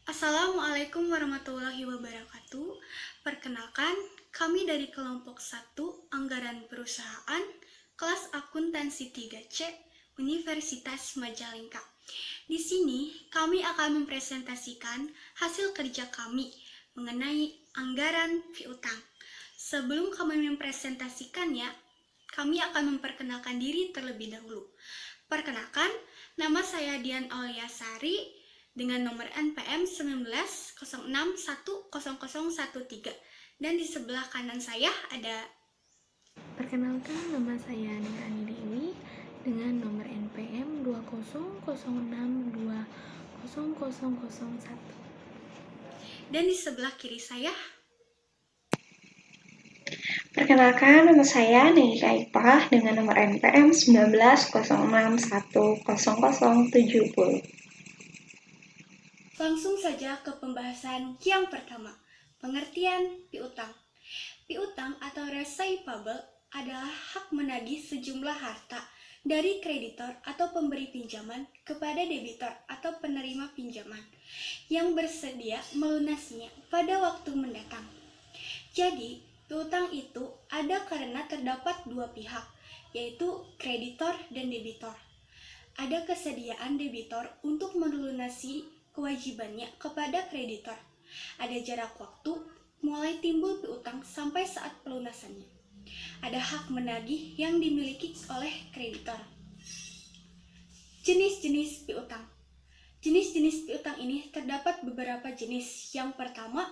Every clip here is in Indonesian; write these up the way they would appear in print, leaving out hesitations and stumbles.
Assalamualaikum warahmatullahi wabarakatuh. Perkenalkan, kami dari kelompok 1 Anggaran Perusahaan, kelas akuntansi 3C, Universitas Majalengka. Di sini, kami akan mempresentasikan hasil kerja kami mengenai anggaran piutang. Sebelum kami mempresentasikannya, kami akan memperkenalkan diri terlebih dahulu. Perkenalkan, nama saya Dian Auliasari dengan nomor NPM 1906100013 dan di sebelah kanan saya ada. Perkenalkan, nama saya Nirani Dewi dengan nomor NPM 2006200001. Dan di sebelah kiri saya. Perkenalkan, nama saya Neika Ipah dengan nomor NPM 1906100070. Langsung saja ke pembahasan yang pertama, pengertian piutang. Piutang atau receivable adalah hak menagih sejumlah harta dari kreditor atau pemberi pinjaman kepada debitor atau penerima pinjaman yang bersedia melunasinya pada waktu mendatang. Jadi, piutang itu ada karena terdapat dua pihak, yaitu kreditor dan debitor. Ada kesediaan debitor untuk melunasi kewajibannya kepada kreditor. Ada jarak waktu mulai timbul piutang sampai saat pelunasannya. Ada hak menagih yang dimiliki oleh kreditor. Jenis-jenis piutang. Jenis-jenis piutang ini terdapat beberapa jenis. Yang pertama,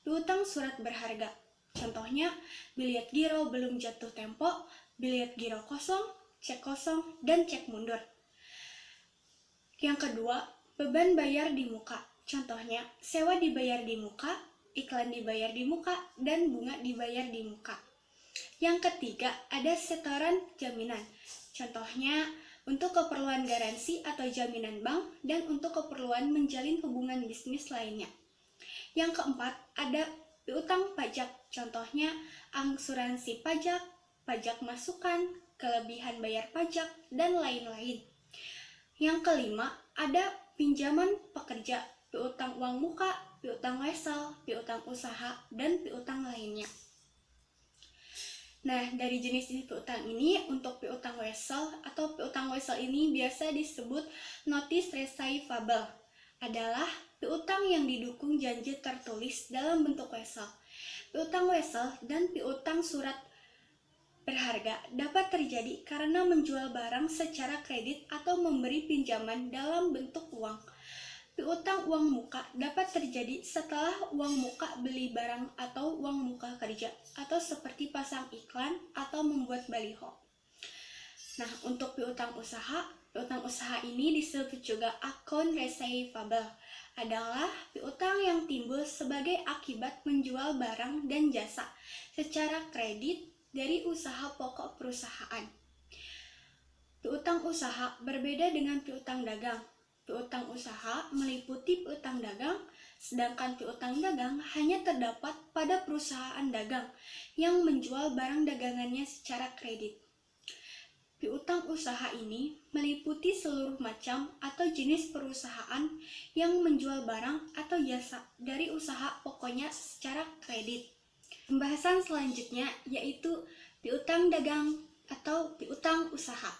piutang surat berharga. Contohnya, biliet giro belum jatuh tempo, biliet giro kosong, dan cek mundur. Yang kedua, beban bayar di muka. Contohnya, sewa dibayar di muka, iklan dibayar di muka, dan bunga dibayar di muka. Yang ketiga, ada setoran jaminan. Contohnya, untuk keperluan garansi atau jaminan bank dan untuk keperluan menjalin hubungan bisnis lainnya. Yang keempat, ada piutang pajak. Contohnya, asuransi pajak, pajak masukan, kelebihan bayar pajak, dan lain-lain. Yang kelima, ada pinjaman pekerja, piutang uang muka, piutang wesel, piutang usaha, dan piutang lainnya. Nah, dari jenis-jenis piutang ini, untuk piutang wesel atau piutang wesel ini biasa disebut notice receivable, adalah piutang yang didukung janji tertulis dalam bentuk wesel. Piutang wesel dan piutang surat berharga dapat terjadi karena menjual barang secara kredit atau memberi pinjaman dalam bentuk uang. Piutang uang muka dapat terjadi setelah uang muka beli barang atau uang muka kerja, atau seperti pasang iklan atau membuat baliho. Nah, untuk piutang usaha ini disebut juga account receivable, adalah piutang yang timbul sebagai akibat menjual barang dan jasa secara kredit dari usaha pokok perusahaan. Piutang usaha berbeda dengan piutang dagang. Piutang usaha meliputi piutang dagang, sedangkan piutang dagang hanya terdapat pada perusahaan dagang yang menjual barang dagangannya secara kredit. Piutang usaha ini meliputi seluruh macam atau jenis perusahaan yang menjual barang atau jasa dari usaha pokoknya secara kredit. Pembahasan selanjutnya yaitu piutang dagang atau piutang usaha.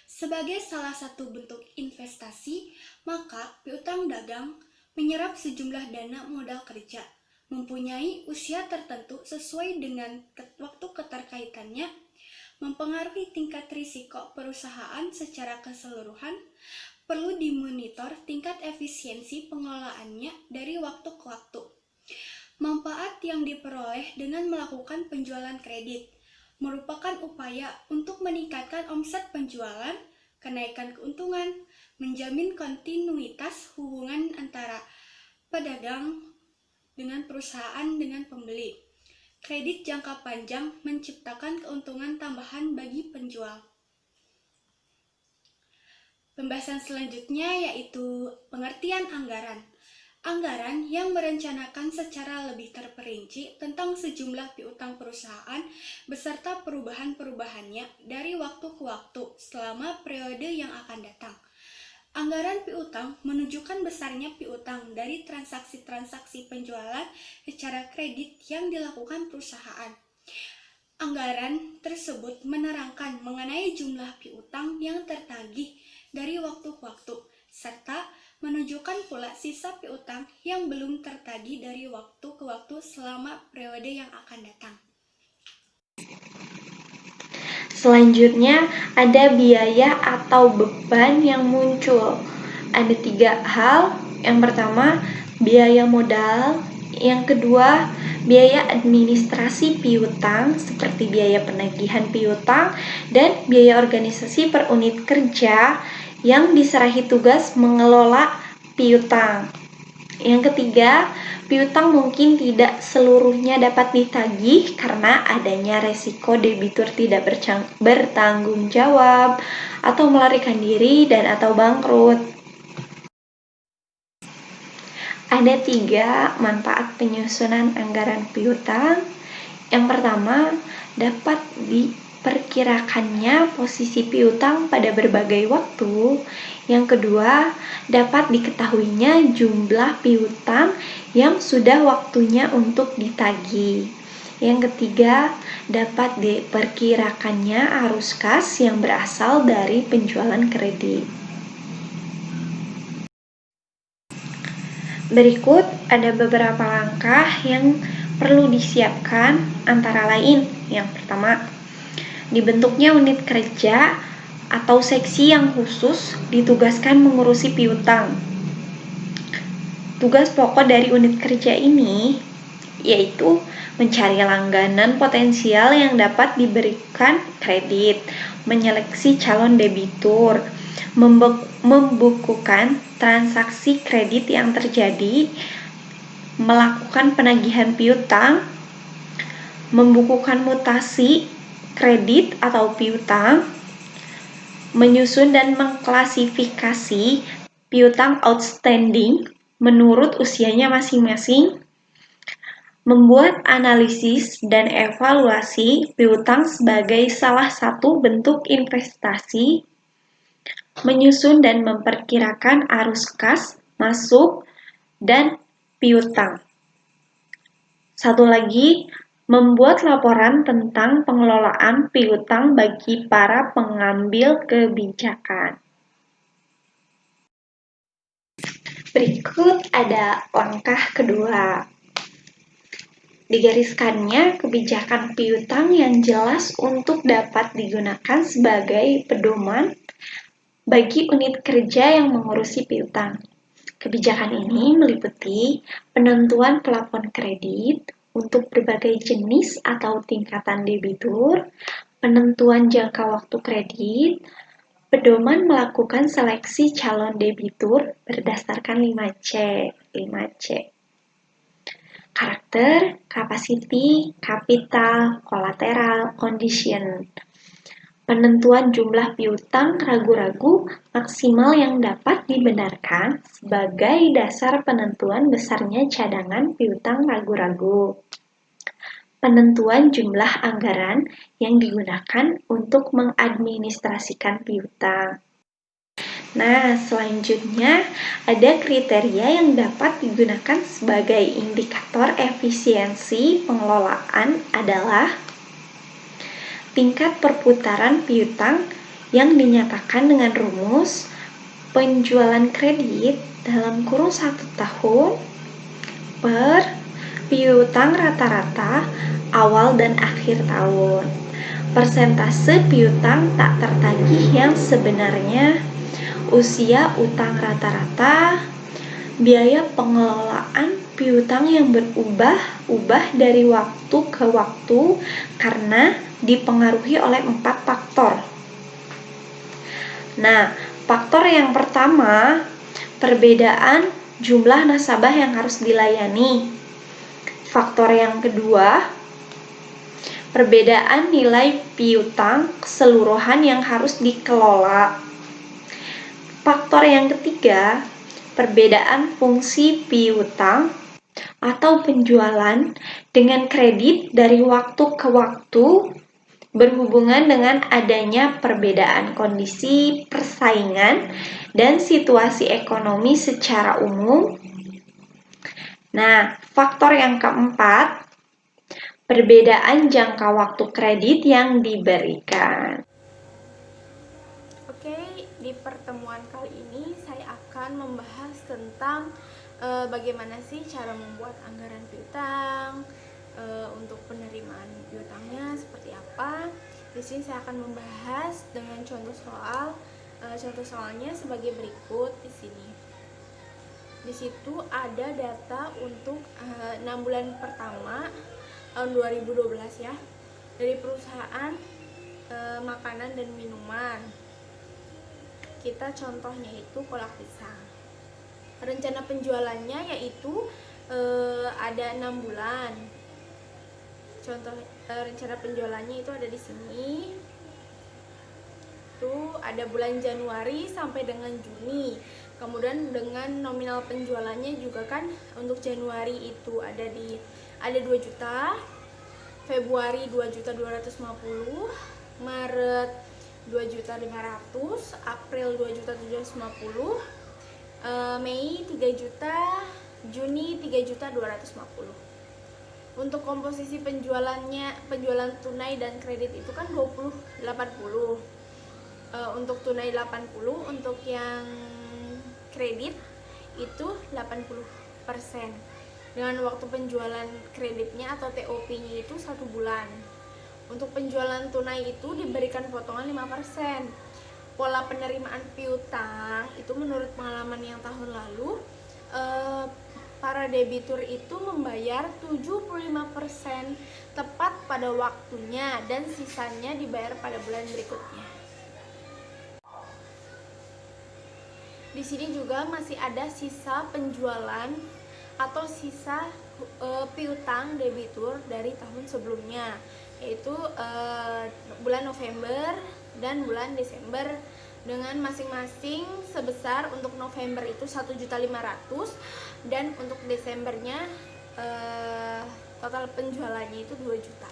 Sebagai salah satu bentuk investasi, maka piutang dagang menyerap sejumlah dana modal kerja, mempunyai usia tertentu sesuai dengan waktu keterkaitannya, mempengaruhi tingkat risiko perusahaan secara keseluruhan, perlu dimonitor tingkat efisiensi pengelolaannya dari waktu ke waktu. Manfaat yang diperoleh dengan melakukan penjualan kredit merupakan upaya untuk meningkatkan omset penjualan, kenaikan keuntungan, menjamin kontinuitas hubungan antara pedagang dengan perusahaan dengan pembeli. Kredit jangka panjang menciptakan keuntungan tambahan bagi penjual. Pembahasan selanjutnya yaitu pengertian anggaran. Anggaran yang merencanakan secara lebih terperinci tentang sejumlah piutang perusahaan beserta perubahan-perubahannya dari waktu ke waktu selama periode yang akan datang. Anggaran piutang menunjukkan besarnya piutang dari transaksi-transaksi penjualan secara kredit yang dilakukan perusahaan. Anggaran tersebut menerangkan mengenai jumlah piutang yang tertagih dari waktu ke waktu, serta menunjukkan pula sisa piutang yang belum tertagih dari waktu ke waktu selama periode yang akan datang. Selanjutnya, ada biaya atau beban yang muncul. Ada 3 hal. Yang pertama, biaya modal. Yang kedua, biaya administrasi piutang seperti biaya penagihan piutang dan biaya organisasi per unit kerja yang diserahi tugas mengelola piutang. Yang ketiga, piutang mungkin tidak seluruhnya dapat ditagih karena adanya resiko debitur tidak bertanggung jawab atau melarikan diri dan atau bangkrut. Ada 3 manfaat penyusunan anggaran piutang. Yang pertama, dapat diperkirakannya posisi piutang pada berbagai waktu. Yang kedua, dapat diketahuinya jumlah piutang yang sudah waktunya untuk ditagih. Yang ketiga, dapat diperkirakannya arus kas yang berasal dari penjualan kredit. Berikut ada beberapa langkah yang perlu disiapkan, antara lain yang pertama, dibentuknya unit kerja atau seksi yang khusus ditugaskan mengurusi piutang. Tugas pokok dari unit kerja ini yaitu mencari langganan potensial yang dapat diberikan kredit, menyeleksi calon debitur, membukukan transaksi kredit yang terjadi, melakukan penagihan piutang, membukukan mutasi kredit atau piutang, menyusun dan mengklasifikasi piutang outstanding menurut usianya masing-masing, membuat analisis dan evaluasi piutang sebagai salah satu bentuk investasi, menyusun dan memperkirakan arus kas, masuk, dan piutang. Satu lagi, membuat laporan tentang pengelolaan piutang bagi para pengambil kebijakan. Berikut ada langkah kedua. Digariskannya kebijakan piutang yang jelas untuk dapat digunakan sebagai pedoman bagi unit kerja yang mengurusi piutang. Kebijakan ini meliputi penentuan plafon kredit untuk berbagai jenis atau tingkatan debitur, penentuan jangka waktu kredit, pedoman melakukan seleksi calon debitur berdasarkan 5C. Karakter, capacity, capital, collateral, condition. Penentuan jumlah piutang ragu-ragu maksimal yang dapat dibenarkan sebagai dasar penentuan besarnya cadangan piutang ragu-ragu. Penentuan jumlah anggaran yang digunakan untuk mengadministrasikan piutang. Nah, selanjutnya ada kriteria yang dapat digunakan sebagai indikator efisiensi pengelolaan adalah tingkat perputaran piutang yang dinyatakan dengan rumus penjualan kredit dalam kurun 1 tahun per piutang rata-rata awal dan akhir tahun. Persentase piutang tak tertagih yang sebenarnya, usia utang rata-rata, biaya pengelolaan piutang yang berubah-ubah dari waktu ke waktu karena dipengaruhi oleh 4 faktor. Nah, faktor yang pertama, perbedaan jumlah nasabah yang harus dilayani. Faktor yang kedua, perbedaan nilai piutang keseluruhan yang harus dikelola. Faktor yang ketiga, perbedaan fungsi piutang atau penjualan dengan kredit dari waktu ke waktu berhubungan dengan adanya perbedaan kondisi persaingan dan situasi ekonomi secara umum. Nah, faktor yang keempat, perbedaan jangka waktu kredit yang diberikan. Oke, di pertemuan kali ini saya akan membahas tentang bagaimana sih cara membuat anggaran piutang, untuk penerimaan piutangnya seperti apa. Di sini saya akan membahas dengan contoh soal. Contoh soalnya sebagai berikut di sini. Di situ ada data untuk 6 bulan pertama tahun 2012 ya, dari perusahaan makanan dan minuman. Kita contohnya itu kolak pisang. Rencana penjualannya yaitu ada 6 bulan. Contoh rencana penjualannya itu ada di sini. Itu ada bulan Januari sampai dengan Juni. Kemudian dengan nominal penjualannya juga kan untuk Januari itu ada 2 juta, Februari 2.250.000, Maret 2.500.000, April 2.750.000, Mei 3 juta, Juni 3.250.000. Untuk komposisi penjualan tunai dan kredit itu kan 20-80. Untuk tunai 80, untuk yang kredit itu 80%. Dengan waktu penjualan kreditnya atau TOP-nya itu 1 bulan. Untuk penjualan tunai itu diberikan potongan 5%. Pola penerimaan piutang itu menurut pengalaman yang tahun lalu, para debitur itu membayar 75% tepat pada waktunya dan sisanya dibayar pada bulan berikutnya. Di sini juga masih ada sisa penjualan atau sisa piutang debitur dari tahun sebelumnya, yaitu bulan November dan bulan Desember, dengan masing-masing sebesar untuk November itu 1.500.000 dan untuk Desembernya total penjualannya itu 2 juta.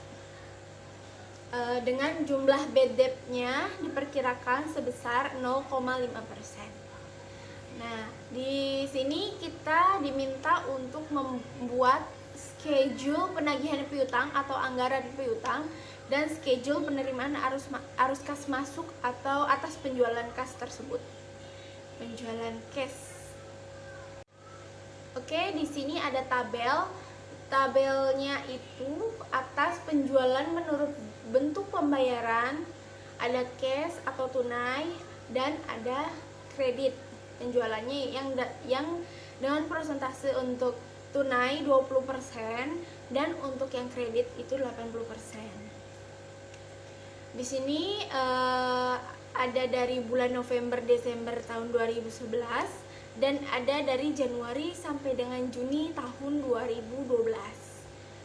Dengan jumlah bad debt-nya diperkirakan sebesar 0,5%. Nah, di sini kita diminta untuk membuat schedule penagihan piutang atau anggaran piutang dan schedule penerimaan arus kas masuk atau atas penjualan kas tersebut. Penjualan cash. Oke, di sini ada tabel. Tabelnya itu atas penjualan menurut bentuk pembayaran, ada cash atau tunai, dan ada kredit. Penjualannya yang dengan persentase untuk tunai 20% dan untuk yang kredit itu 80%. Di sini ada dari bulan November Desember tahun 2011 dan ada dari Januari sampai dengan Juni tahun 2012.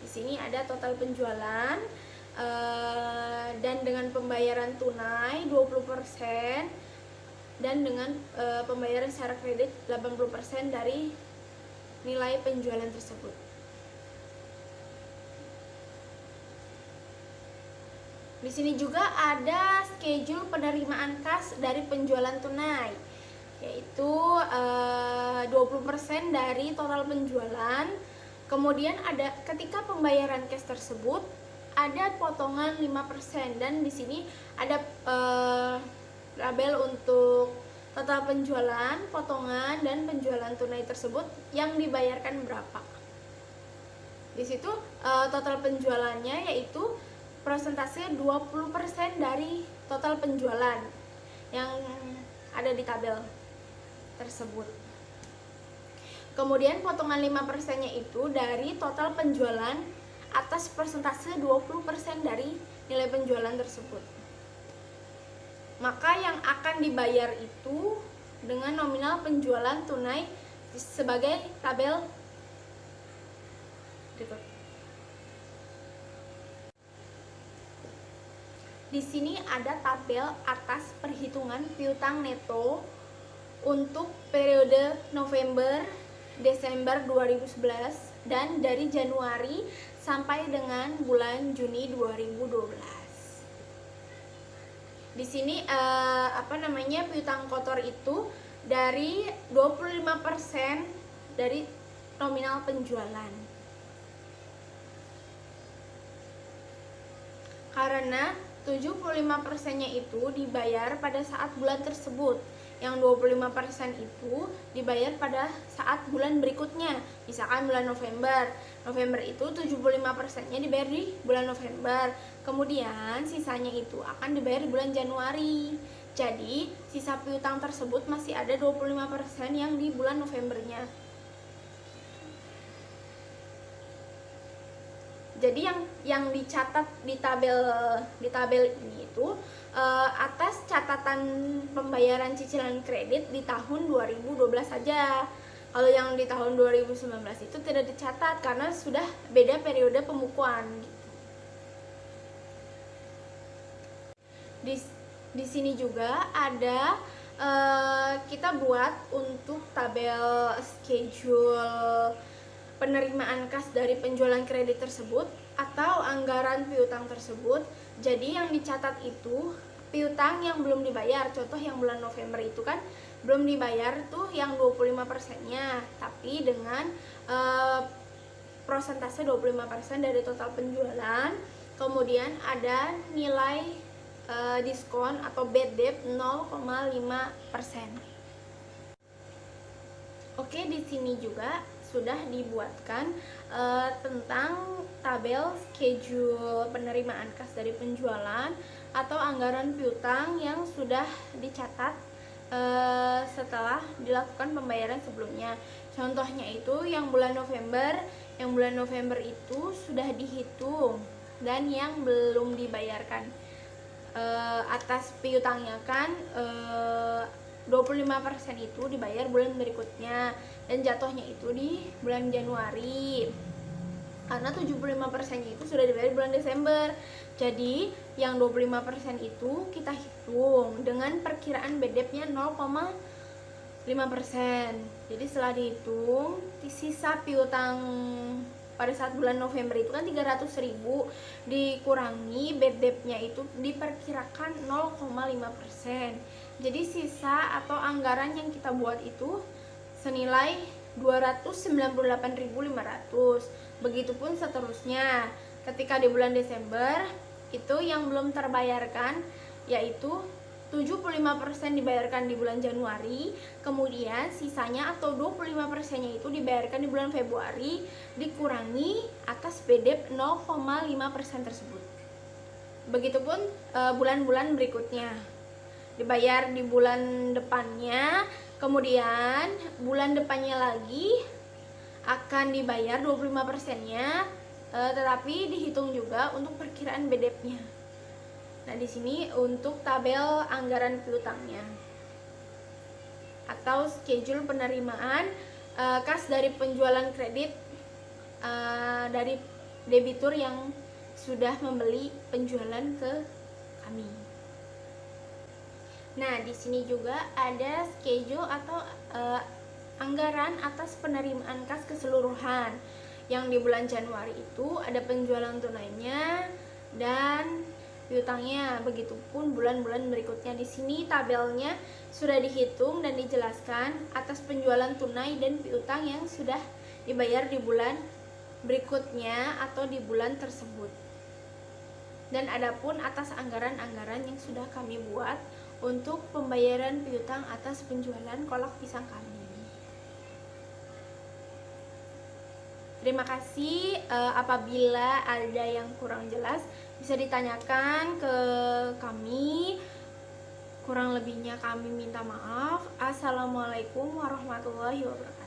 Di sini ada total penjualan dan dengan pembayaran tunai 20% dan dengan pembayaran secara kredit 80% dari nilai penjualan tersebut. Di sini juga ada schedule penerimaan kas dari penjualan tunai, yaitu 20% dari total penjualan. Kemudian ada ketika pembayaran cash tersebut ada potongan 5% dan di sini ada label untuk total penjualan, potongan dan penjualan tunai tersebut yang dibayarkan berapa. Di situ total penjualannya yaitu persentase 20% dari total penjualan yang ada di tabel tersebut. Kemudian potongan 5%-nya itu dari total penjualan atas persentase 20% dari nilai penjualan tersebut. Maka yang akan dibayar itu dengan nominal penjualan tunai sebagai tabel berikut. Di sini ada tabel atas perhitungan piutang neto untuk periode November Desember 2011 dan dari Januari sampai dengan bulan Juni 2012. Di sini piutang kotor itu dari 25% dari nominal penjualan. Karena 75%-nya itu dibayar pada saat bulan tersebut. Yang 25% itu dibayar pada saat bulan berikutnya. Misalkan bulan November. November itu 75%-nya dibayar di bulan November. Kemudian sisanya itu akan dibayar di bulan Januari. Jadi, sisa piutang tersebut masih ada 25% yang di bulan Novembernya. Jadi yang dicatat di tabel ini itu atas catatan pembayaran cicilan kredit di tahun 2012 saja. Kalau yang di tahun 2019 itu tidak dicatat karena sudah beda periode pembukuan. Di sini juga ada kita buat untuk tabel schedule penerimaan kas dari penjualan kredit tersebut atau anggaran piutang tersebut. Jadi yang dicatat itu piutang yang belum dibayar. Contoh yang bulan November itu kan belum dibayar tuh yang 25%-nya, tapi dengan prosentase 25% dari total penjualan. Kemudian ada nilai diskon atau bad debt 0,5%. Oke, di sini juga sudah dibuatkan tentang tabel schedule penerimaan kas dari penjualan atau anggaran piutang yang sudah dicatat setelah dilakukan pembayaran sebelumnya. Contohnya itu yang bulan November itu sudah dihitung dan yang belum dibayarkan atas piutangnya kan 25% itu dibayar bulan berikutnya dan jatuhnya itu di bulan Januari. Karena 75% itu sudah dibayar bulan Desember. Jadi yang 25% itu kita hitung dengan perkiraan bad debt-nya 0,5%. Jadi setelah dihitung, sisa piutang pada saat bulan November itu kan 300.000 dikurangi bad debt-nya itu diperkirakan 0,5%. Jadi sisa atau anggaran yang kita buat itu senilai 298.500. Begitupun seterusnya. Ketika di bulan Desember itu yang belum terbayarkan yaitu 75% dibayarkan di bulan Januari, kemudian sisanya atau 25%-nya itu dibayarkan di bulan Februari dikurangi atas bad debt 0,5% tersebut. Begitupun bulan-bulan berikutnya. Dibayar di bulan depannya, kemudian bulan depannya lagi akan dibayar 25%-nya, tetapi dihitung juga untuk perkiraan bad debt-nya. Nah, di sini untuk tabel anggaran piutangnya atau schedule penerimaan kas dari penjualan kredit dari debitur yang sudah membeli penjualan ke kami. Nah, di sini juga ada schedule atau anggaran atas penerimaan kas keseluruhan. Yang di bulan Januari itu ada penjualan tunainya dan piutangnya. Begitupun bulan-bulan berikutnya. Di sini tabelnya sudah dihitung dan dijelaskan atas penjualan tunai dan piutang yang sudah dibayar di bulan berikutnya atau di bulan tersebut. Dan adapun atas anggaran-anggaran yang sudah kami buat untuk pembayaran piutang atas penjualan kolak pisang kami. Terima kasih. Apabila ada yang kurang jelas bisa ditanyakan ke kami. Kurang lebihnya kami minta maaf. Assalamualaikum warahmatullahi wabarakatuh.